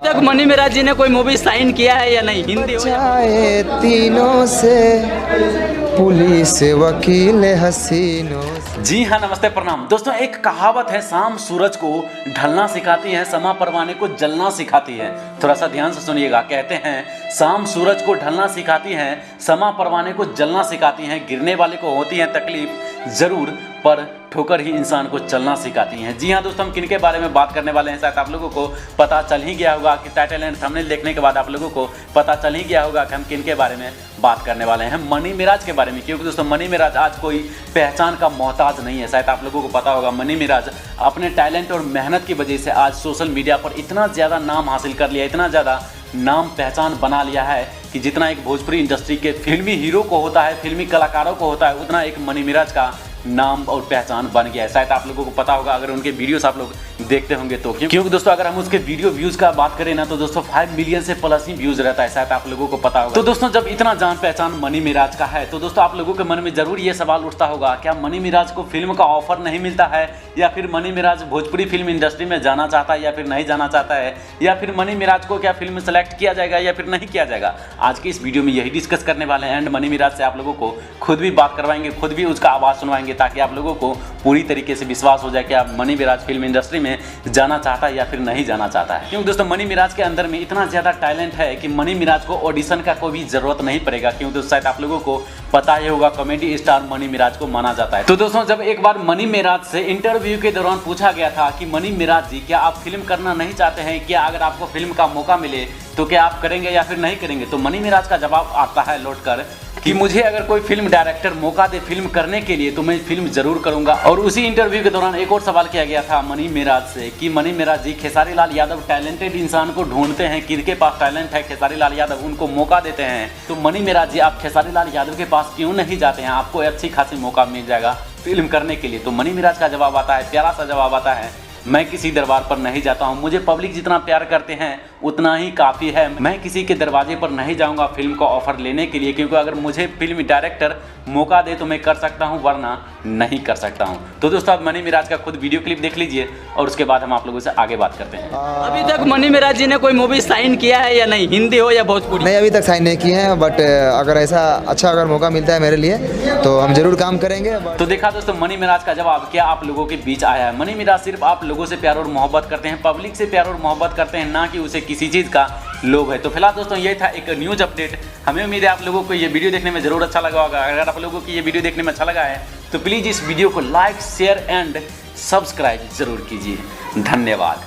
तक मनी मेराज जी ने कोई मूवी साइन किया है या नहीं, हिंदी हो चाहे तीनों से पुलिस वकील हसीनों से। जी हाँ, नमस्ते प्रणाम दोस्तों। एक कहावत है, शाम सूरज को ढलना सिखाती है, समा परवाने को जलना सिखाती है। थोड़ा सा ध्यान से सुनिएगा। कहते हैं शाम सूरज को ढलना सिखाती है, समा परवाने को जलना सिखाती है। गिरने वाले को होती है तकलीफ जरूर, पर ठोकर ही इंसान को चलना सिखाती हैं। जी हाँ दोस्तों, हम किनके बारे में बात करने वाले हैं शायद आप लोगों को पता चल ही गया होगा कि टाइटल एंड थंबनेल देखने के बाद आप लोगों को पता चल ही गया होगा कि हम किनके बारे में बात करने वाले हैं। मनी मेराज के बारे में। क्योंकि दोस्तों मनी मेराज आज कोई पहचान का मोहताज नहीं है। शायद आप लोगों को पता होगा मनी मेराज अपने टैलेंट और मेहनत की वजह से आज सोशल मीडिया पर इतना ज़्यादा नाम हासिल कर लिया, इतना ज़्यादा नाम पहचान बना लिया है कि जितना एक भोजपुरी इंडस्ट्री के फिल्मी हीरो को होता है, फिल्मी कलाकारों को होता है, उतना एक मनी मेराज का नाम और पहचान बन गया है। शायद आप लोगों को पता होगा अगर उनके वीडियोस आप लोग देखते होंगे तो। क्योंकि दोस्तों अगर हम उसके वीडियो व्यूज का बात करें ना तो दोस्तों 5 मिलियन से प्लस ही व्यूज रहता है। शायद आप लोगों को पता होगा। तो दोस्तों जब इतना जान पहचान मनी मेराज का है तो दोस्तों आप लोगों के मन में जरूर ये सवाल उठता होगा, क्या मनी मेराज को फिल्म का ऑफर नहीं मिलता है, या फिर money Meraj Bhojpuri film industry में जाना चाहता है या फिर नहीं जाना चाहता है, या फिर मनी मेराज को क्या फिल्म में सेलेक्ट किया जाएगा या फिर नहीं किया जाएगा। आज की इस वीडियो में यही डिस्कस करने वाले हैं एंड मनी मेराज से आप लोगों को खुद भी बात करवाएंगे, खुद भी उसका आवाज़ सुनवाएंगे, ताकि आप लोगों को पूरी तरीके से विश्वास हो जाए कि आप मनी मेराज फिल्म इंडस्ट्री में जाना चाहता है या फिर नहीं जाना चाहता है। क्योंकि दोस्तों मनी मेराज के अंदर में इतना ज्यादा टैलेंट है कि मनी मेराज को ऑडिशन का कोई भी जरूरत नहीं पड़ेगा। क्योंकि दोस्तों शायद आप लोगों को पता ही होगा कॉमेडी स्टार मनी मेराज को माना जाता है। तो दोस्तों जब एक बार मनी मेराज से इंटरव्यू के दौरान पूछा गया था कि मनी मेराज जी क्या आप फिल्म करना नहीं चाहते हैं, क्या अगर आपको फिल्म का मौका मिले तो क्या आप करेंगे या फिर नहीं करेंगे, तो मनी मेराज का जवाब आता है लौटकर कि मुझे अगर कोई फिल्म डायरेक्टर मौका दे फिल्म करने के लिए तो मैं फिल्म जरूर करूंगा। और उसी इंटरव्यू के दौरान एक और सवाल किया गया था मनी मेराज से कि मनी मेराज जी खेसारी लाल यादव टैलेंटेड इंसान को ढूंढते हैं, किनके पास टैलेंट है खेसारी लाल यादव उनको मौका देते हैं, तो मनी मेराज जी आप खेसारी लाल यादव के पास क्यों नहीं जाते हैं, आपको अच्छी खासी मौका मिल जाएगा फिल्म करने के लिए। तो मनी मेराज का जवाब आता है, प्यारा सा जवाब आता है, मैं किसी दरबार पर नहीं जाता हूं, मुझे पब्लिक जितना प्यार करते हैं उतना ही काफ़ी है। मैं किसी के दरवाजे पर नहीं जाऊंगा फिल्म का ऑफर लेने के लिए, क्योंकि अगर मुझे फिल्म डायरेक्टर मौका दे तो मैं कर सकता हूं, वरना नहीं कर सकता हूं। तो दोस्तों आप मनी मेराज का खुद वीडियो क्लिप देख लीजिए और उसके बाद हम आप लोगों से आगे बात करते हैं। अभी तक मनी मेराज जी ने कोई मूवी साइन किया है या नहीं, हिंदी हो या भोजपुरी? नहीं, अभी तक साइन नहीं किए हैं, बट अगर ऐसा अच्छा अगर मौका मिलता है मेरे लिए तो हम जरूर काम करेंगे। तो देखा दोस्तों मनी मेराज का जवाब क्या आप लोगों के बीच आया है। मनी मेराज सिर्फ आप लोगों से प्यार और मोहब्बत करते हैं, पब्लिक से प्यार और मोहब्बत करते हैं, ना कि उसे किसी चीज़ का लोभ है। तो फिलहाल दोस्तों ये था एक न्यूज़ अपडेट। हमें उम्मीद है आप लोगों को ये वीडियो देखने में जरूर अच्छा लगा होगा। अगर आप लोगों को ये वीडियो देखने में अच्छा लगा है तो प्लीज़ इस वीडियो को लाइक शेयर एंड सब्सक्राइब जरूर कीजिए। धन्यवाद।